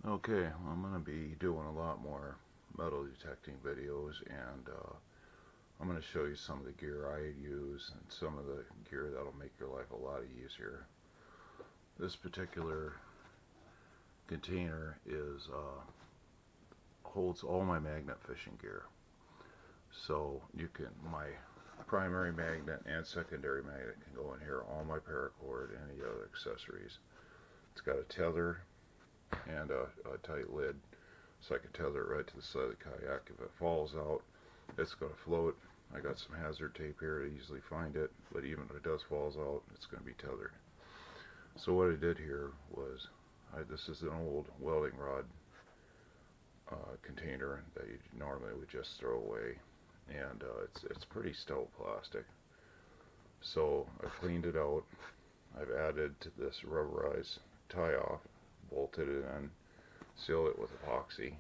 Okay, I'm going to be doing a lot more metal detecting videos, and I'm going to show you some of the gear I use and some of the gear that'll make your life a lot easier. This particular container holds all my magnet fishing gear. So my primary magnet and secondary magnet can go in here, all my paracord, any other accessories. It's got a tether and a tight lid, so I can tether it right to the side of the kayak. If it falls out, it's going to float. I got some hazard tape here to easily find it, but even if it does falls out, it's going to be tethered. So what I did here was, this is an old welding rod container that you normally would just throw away, and it's pretty stout plastic. So I cleaned it out. I've added to this rubberized tie-off, bolted it in, sealed it with epoxy.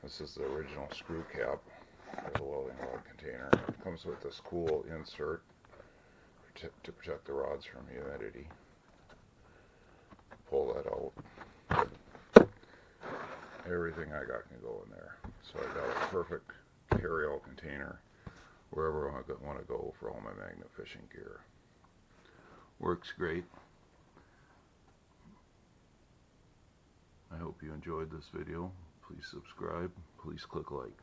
This is the original screw cap for the welding rod container. It comes with this cool insert to protect the rods from humidity. Pull that out. Everything I got can go in there. So I got a perfect carry-out container wherever I want to go for all my magnet fishing gear. Works great. I hope you enjoyed this video. Please subscribe. Please click like.